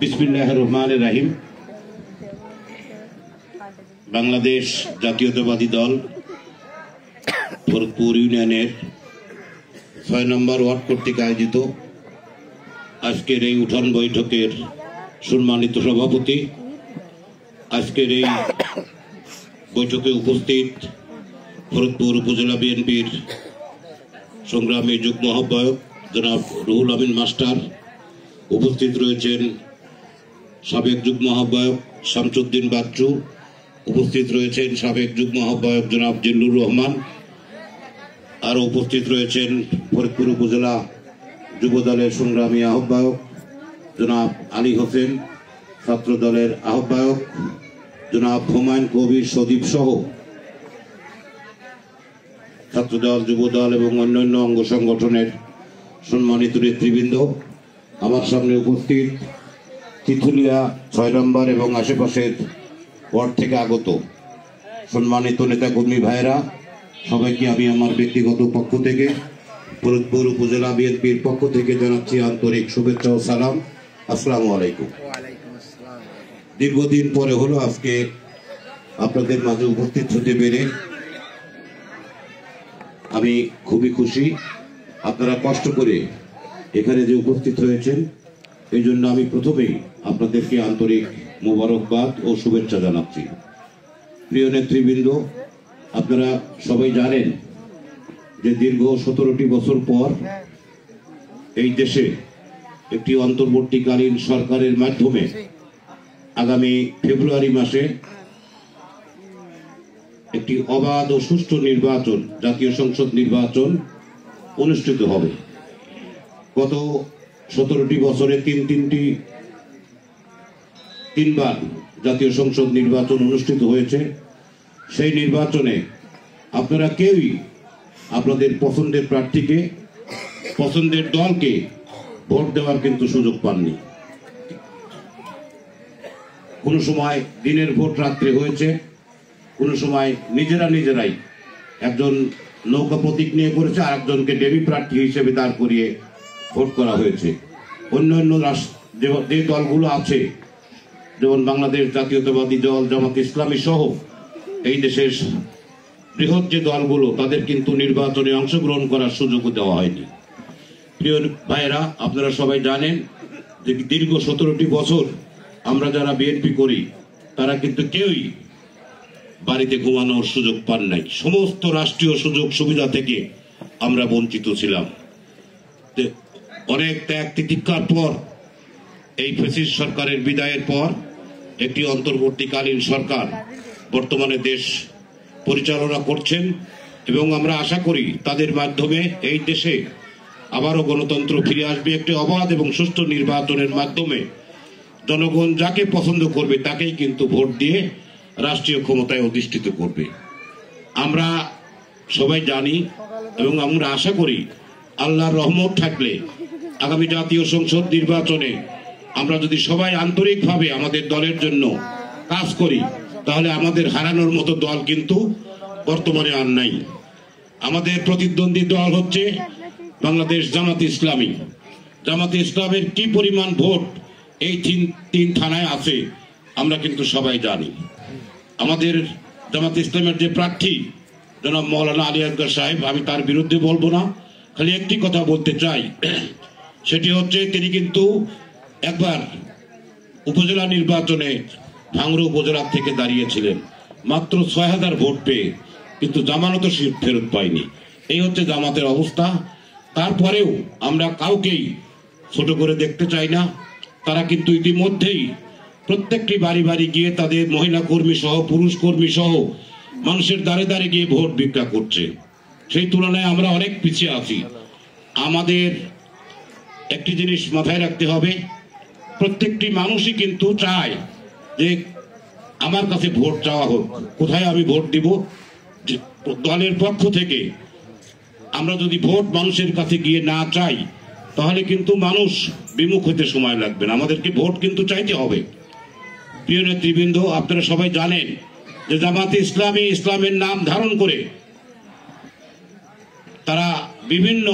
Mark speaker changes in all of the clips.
Speaker 1: বিসমিল্লাহির রহমানির রহিম। বাংলাদেশ জাতীয়তাবাদী দল ফরিদপুর ইউনিয়নের ৬ নম্বর ওয়ার্ড কর্তৃক আয়োজিত আজকের এই উঠান বৈঠকের সম্মানিত সভাপতি, আজকের এই বৈঠকে উপস্থিত ফরিদপুর উপজেলা বিএনপির সংগ্রামী যুগ্ম আহ্বায়ক জনাব রুহুল আমিন মাস্টার, উপস্থিত রয়েছেন সাবেক যুগ্ম আহ্বায়ক শামসুদ্দিন বাচ্চু, উপস্থিত রয়েছেন সাবেক যুগ্ম আহ্বায়ক জনাব জিল্লুর রহমান, আরও উপস্থিত রয়েছেন ফরিদপুর উপজেলা যুব দলের সংগ্রামী আহ্বায়ক জনাব আলী হোসেন, ছাত্র দলের আহ্বায়ক জনাব হুমায়ুন কবির সদীপ সহ ছাত্রদল, যুবদল এবং অন্যান্য অঙ্গ সংগঠনের সম্মানিত নেতৃবৃন্দ, আমার সামনে উপস্থিত তিতুলিয়া ৬ নম্বর এবং আশেপাশের ওয়ার্ড থেকে আগত সম্মানিত নেতাকর্মী ভাইয়েরা, সবাইকে আমি আমার ব্যক্তিগত পক্ষ থেকে ফরিদপুর উপজেলা বিএনপির পক্ষ থেকে জানাচ্ছি আন্তরিক শুভেচ্ছা ও সালাম। আসসালামু আলাইকুম। দীর্ঘদিন পরে হলো আজকে আপনাদের মাঝে উপস্থিত হতে পেরে আমি খুবই খুশি। আপনারা কষ্ট করে এখানে যে উপস্থিত হয়েছেন এই জন্য আমি প্রথমেই আপনাদেরকে আন্তরিক মোবারকবাদ ও শুভেচ্ছা জানাচ্ছি। প্রিয় নেতৃবৃন্দ, আপনারা সবাই জানেন যে দীর্ঘ ১৭টি বছর পর এই দেশে একটি অন্তর্বর্তীকালীন সরকারের মাধ্যমে আগামী ফেব্রুয়ারি মাসে একটি অবাধ ও সুষ্ঠু নির্বাচন, জাতীয় সংসদ নির্বাচন অনুষ্ঠিত হবে। গত ১৭টি বছরে তিনবার জাতীয় সংসদ নির্বাচন অনুষ্ঠিত হয়েছে। সেই নির্বাচনে আপনারা কেউই আপনাদের পছন্দের প্রার্থীকে, পছন্দের দলকে ভোট দেওয়ার কিন্তু সুযোগ পাননি। কোনো সময় দিনের ভোট রাত্রে হয়েছে, কোনো সময় নিজেরাই একজন নৌকা প্রতীক নিয়ে করেছে, আর একজনকে ডেমি প্রার্থী হিসেবে দাঁড় করিয়ে ভোট করা হয়েছে। অন্যান্য যে দলগুলো আছে, যেমন বাংলাদেশ জাতীয়তাবাদী দল, জামাত ইসলামী সহ এই দেশের বৃহৎ যে দলগুলো, তাদের কিন্তু নির্বাচনে অংশগ্রহণ করার সুযোগও দেওয়া হয়নি। প্রিয় ভাইয়েরা, আপনারা সবাই জানেন যে দীর্ঘ ১৭টি বছর আমরা যারা বিএনপি করি তারা কিন্তু কেউই বাড়িতে ঘুমানোর সুযোগ পান নাই। সমস্ত রাষ্ট্রীয় সুযোগ সুবিধা থেকে আমরা বঞ্চিত ছিলাম। অনেক ত্যাগ তিতিক্ষার পর এই ফ্যাসিস্ট সরকারের বিদায়ের পর একটি অন্তর্বর্তীকালীন সরকার বর্তমানে দেশ পরিচালনা করছেন এবং আমরা আশা করি তাদের মাধ্যমে এই দেশে আবারও গণতন্ত্র ফিরে আসবে। একটি অবাধ এবং সুষ্ঠু নির্বাচনের মাধ্যমে জনগণ যাকে পছন্দ করবে তাকেই কিন্তু ভোট দিয়ে রাষ্ট্রীয় ক্ষমতায় অধিষ্ঠিত করবে। আমরা সবাই জানি এবং আমরা আশা করি আল্লাহর রহমত থাকলে আগামী জাতীয় সংসদ নির্বাচনে আমরা যদি সবাই আন্তরিকভাবে আমাদের দলের জন্য কাজ করি, তাহলে আমাদের হারানোর মতো দল কিন্তু বর্তমানে আর নাই। আমাদের প্রতিদ্বন্দ্বী দল হচ্ছে বাংলাদেশ জামাত ইসলামী। জামাত ইসলামের কি পরিমাণ ভোট এই তিন থানায় আছে আমরা কিন্তু সবাই জানি। আমাদের জামাত ইসলামের যে প্রার্থী জনাব মৌলানা আলী আসগর সাহেব, আমি তার বিরুদ্ধে বলবো না, খালি একটি কথা বলতে চাই, সেটি হচ্ছে তিনি কিন্তু একবার উপজেলা নির্বাচনে ভাঙড়া উপজেলা থেকে দাঁড়িয়েছিলেন, মাত্র ৬,০০০ ভোট পেয়ে, কিন্তু জামানত সিট ফেরত পায়নি। এই হচ্ছে জামাতের অবস্থা। তারপরেও আমরা কাউকেই ছোট করে দেখতে চাই না। তারা কিন্তু ইতিমধ্যেই প্রত্যেকটি বাড়ি বাড়ি গিয়ে তাদের মহিলা কর্মী সহ, পুরুষ কর্মী সহ মানুষের দ্বারে দ্বারে গিয়ে ভোট ভিক্ষা করছে। সেই তুলনায় আমরা অনেক পিছিয়ে আছি। আমাদের একটি জিনিস মাথায় রাখতে হবে, প্রত্যেকটি মানুষই কিন্তু চায় যে আমার কাছে ভোট চাওয়া হোক, কোথায় আমি ভোট দিব। দলের পক্ষ থেকে আমরা যদি ভোট মানুষের কাছে গিয়ে না চাই, তাহলে কিন্তু মানুষ বিমুখ হতে সময় লাগবে না। আমাদেরকে ভোট কিন্তু চাইতে হবে। প্রিয় নেতৃবৃন্দ, আপনারা সবাই জানেন যে জামাতে ইসলামী ইসলামের নাম ধারণ করে তারা বিভিন্ন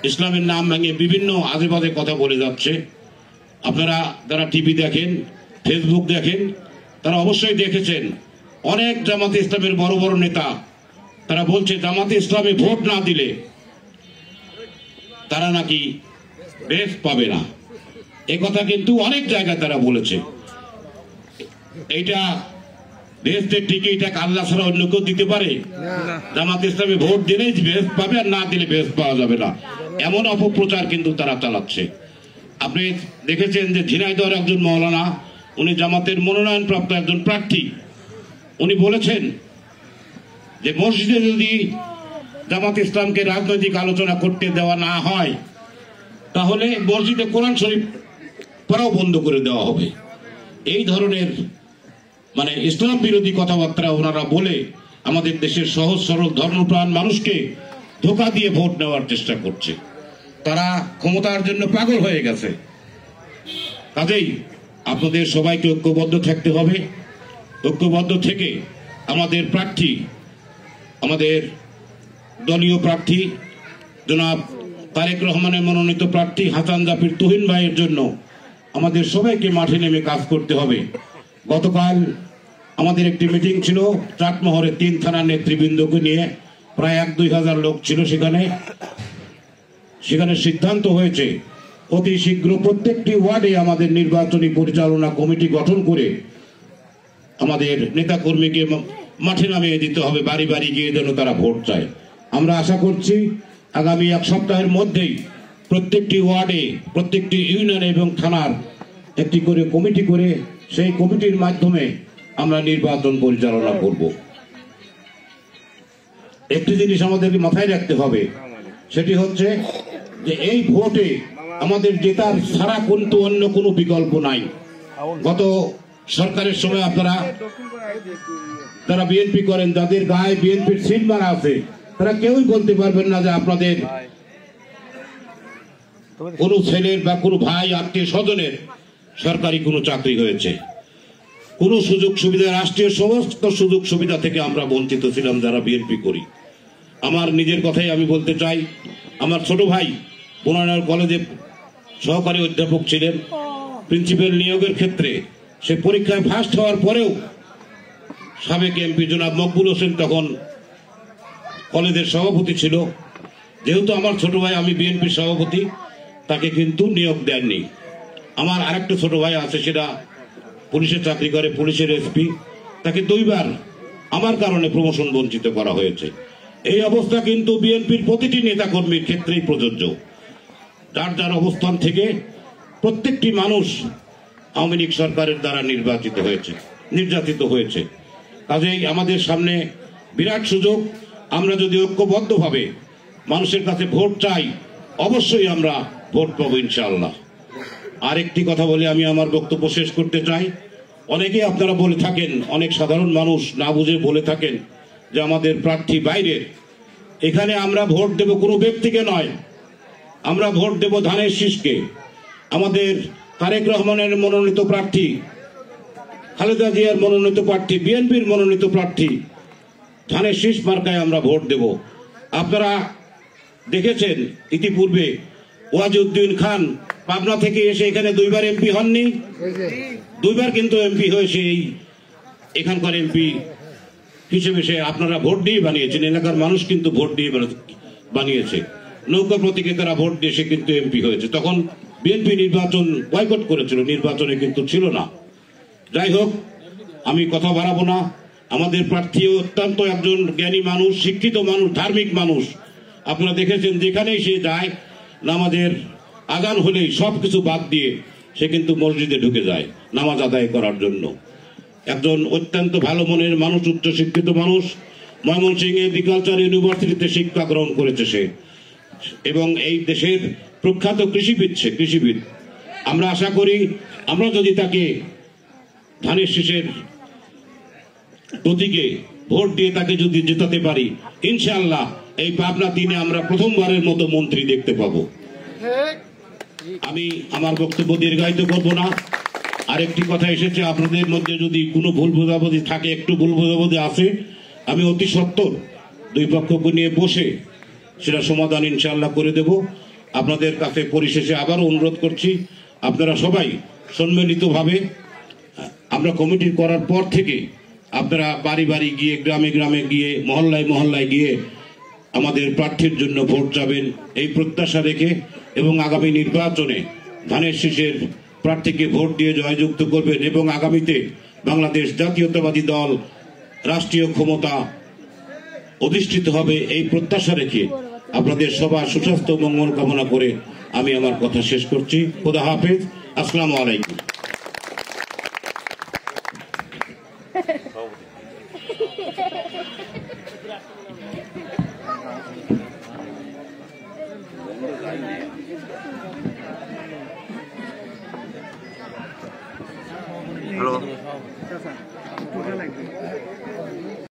Speaker 1: ইসলামের নাম ভেঙে বিভিন্ন আজে বাজে কথা বলে যাচ্ছে। আপনারা যারা টিভি দেখেন, ফেসবুক দেখেন, তারা অবশ্যই দেখেছেন অনেক জামাতে ইসলামের বড় বড় নেতা তারা বলছে জামাতে ইসলামে ভোট না দিলে তারা নাকি বেশ পাবে না। এ কথা কিন্তু অনেক জায়গায় তারা বলেছে। এইটা বেহেশতের টিকিট আল্লাহ ছাড়া অন্য কেউ দিতে পারে? জামাত ইসলামে ভোট দিলেই বেহেশত পাবে, আর না দিলে বেহেশত পাওয়া যাবে না, এমন অপপ্রচার কিন্তু তারা চালাচ্ছে। আপনি দেখেছেন যে ঝিনাইদহের একজন মাওলানা, উনি জামাতের মনোনয়নপ্রাপ্ত একজন প্রার্থী, উনি বলেছেন যে মসজিদে যদি জামাত ইসলামকে রাজনৈতিক আলোচনা করতে দেওয়া না হয় তাহলে মসজিদে কোরআন শরীফ পড়াও বন্ধ করে দেওয়া হবে। এই ধরনের মানে ইসলাম বিরোধী কথাবার্তা ওনারা বলে আমাদের দেশের সহজ সরল ধর্মপ্রাণ মানুষকে ধোঁকা দিয়ে ভোট নেওয়ার চেষ্টা করছে। তারা ক্ষমতার জন্য পাগল হয়ে গেছে। কাজেই আপনাদের সবাইকে ঐক্যবদ্ধ থাকতে হবে। ঐক্যবদ্ধ থেকে আমাদের প্রার্থী, আমাদের দলীয় প্রার্থী জনাব তারেক রহমানের মনোনীত প্রার্থী হাসান জাফির তুহিন ভাইয়ের জন্য আমাদের সবাইকে মাঠে নেমে কাজ করতে হবে। গতকাল আমাদের একটি মিটিং ছিল চাটমোহরে 3 থানার নেতৃবৃন্দকে নিয়ে, প্রায় 1-2 হাজার লোক ছিল সেখানে সিদ্ধান্ত হয়েছে অতি শীঘ্র প্রত্যেকটি ওয়ার্ডে আমাদের নির্বাচনী পরিচালনা কমিটি গঠন করে আমাদের নেতাকর্মীকে মাঠে নামিয়ে দিতে হবে, বাড়ি বাড়ি গিয়ে যেন তারা ভোট চায়। আমরা আশা করছি আগামী 1 সপ্তাহের মধ্যেই প্রত্যেকটি ওয়ার্ডে, প্রত্যেকটি ইউনিয়নে এবং থানার একটি করে কমিটি করে সেই কমিটির মাধ্যমে আমরা নির্বাচন পরিচালনা করব। একটি জিনিস আমাদেরকে মাথায় রাখতে হবে, সেটি হচ্ছে যে এই ভোটে আমাদের জেতার ছাড়া কিন্তু অন্য কোনো বিকল্প নাই। গত সরকারের সময় আপনারা যারা বিএনপি করেন, যাদের গায়ে বিএনপির সিল মারা আছে, তারা কেউই বলতে পারবেন না যে আপনাদের কোনো ছেলের বা কোনো ভাই আত্মীয় স্বজনের সরকারি কোনো চাকরি হয়েছে। কোনো সুযোগ সুবিধা, রাষ্ট্রীয় সমস্ত সুযোগ সুবিধা থেকে আমরা বঞ্চিত ছিলাম যারা বিএনপি করি। আমার নিজের কথাই আমি বলতে চাই, আমার ছোট ভাই পুরানার কলেজে সহকারী অধ্যাপক ছিলেন, প্রিন্সিপাল নিয়োগের ক্ষেত্রে সে পরীক্ষায় ফার্স্ট হওয়ার পরেও সাবেক এমপি জনাব মকবুল হোসেন তখন কলেজের সভাপতি ছিল, যেহেতু আমার ছোট ভাই, আমি বিএনপির সভাপতি, তাকে কিন্তু নিয়োগ দেননি। আমার আরেকটা ছোট ভাই আছে, সেটা পুলিশের চাকরি করে, পুলিশের এসপি, তাকে 2 বার আমার কারণে প্রমোশন বঞ্চিত করা হয়েছে। এই অবস্থা কিন্তু বিএনপির প্রতিটি নেতাকর্মীর ক্ষেত্রেই প্রযোজ্য। যার যার অবস্থান থেকে প্রত্যেকটি মানুষ আওয়ামী লীগ সরকারের দ্বারা নির্যাতিত হয়েছে। কাজেই আমাদের সামনে বিরাট সুযোগ। আমরা যদি ঐক্যবদ্ধভাবে মানুষের কাছে ভোট চাই, অবশ্যই আমরা ভোট পাবো ইনশাআল্লাহ। আরেকটি কথা বলে আমি আমার বক্তব্য শেষ করতে চাই। অনেকেই আপনারা বলে থাকেন, অনেক সাধারণ মানুষ না বুঝে বলে থাকেন যে আমাদের প্রার্থী বাইরের। এখানে আমরা ভোট দেব কোনো ব্যক্তিকে নয়, আমরা ভোট দেব ধানের শীষকে। আমাদের তারেক রহমানের মনোনীত প্রার্থী, খালেদা জিয়ার মনোনীত প্রার্থী, বিএনপির মনোনীত প্রার্থী ধানের শীষ মার্কায় আমরা ভোট দেব। আপনারা দেখেছেন ইতিপূর্বে ওয়াজউদ্দিন খান পাবনা থেকে এসে এখানে 2 বার এমপি হননি, 2 বার কিন্তু এমপি হয়েছে। এখানকার এমপি হিসেবে সে আপনারা ভোট দিয়ে বানিয়েছেন, এলাকার মানুষ কিন্তু ভোট দিয়ে বানিয়েছে। নৌকা প্রতীকে তারা ভোট দিয়ে সে কিন্তু এমপি হয়েছে। তখন বিএনপি নির্বাচন বয়কট করেছিল, নির্বাচনে কিন্তু ছিল না। যাই হোক, আমি কথা বাড়াবো না। আমাদের প্রার্থী অত্যন্ত একজন জ্ঞানী মানুষ, শিক্ষিত মানুষ, ধার্মিক মানুষ। আপনারা দেখেছেন যেখানেই সে যায়, নামাজের আজান হলেই সবকিছু বাদ দিয়ে সে কিন্তু মসজিদে ঢুকে যায় নামাজ আদায় করার জন্য। একজন অত্যন্ত ভালো মনের মানুষ, উচ্চ শিক্ষিত মানুষ। ময়মনসিংহে এগ্রিকালচার ইউনিভার্সিটিতে শিক্ষা গ্রহণ করেছে সে, এবং এই দেশের প্রখ্যাত কৃষিবিদ। আমরা আশা করি আমরা যদি তাকে ধানের শীষের প্রতীকে ভোট দিয়ে তাকে যদি জেতাতে পারি, ইনশাআল্লাহ এই পাবনা 3-এ আমরা প্রথমবারের মতো মন্ত্রী দেখতে পাবো। আমি আমার বক্তব্য দীর্ঘায়িত করব না। আরেকটি কথা এসেছে, আপনাদের মধ্যে যদি কোনো ভুল বোঝাবুঝি থাকে, একটু ভুল বোঝাবুঝি আছে, আমি অতি সত্বর 2 পক্ষকে নিয়ে বসে সেটা সমাধান ইনশাআল্লাহ করে দেব। আপনাদের কাছে পরিশেষে আবারও অনুরোধ করছি, আপনারা সবাই সম্মিলিতভাবে আমরা কমিটি করার পর থেকে আপনারা বাড়ি বাড়ি গিয়ে, গ্রামে গ্রামে গিয়ে, মহল্লায় মহল্লায় গিয়ে আমাদের প্রার্থীর জন্য ভোট যাবেন এই প্রত্যাশা রেখে, এবং আগামী নির্বাচনে ধানের শীষের প্রার্থীকে ভোট দিয়ে জয়যুক্ত করবেন এবং আগামীতে বাংলাদেশ জাতীয়তাবাদী দল রাষ্ট্রীয় ক্ষমতা অধিষ্ঠিত হবে এই প্রত্যাশা রেখে আপনাদের সবার সুস্বাস্থ্য মঙ্গল কামনা করে আমি আমার কথা শেষ করছি। খোদা হাফেজ, আসসালামু আলাইকুম।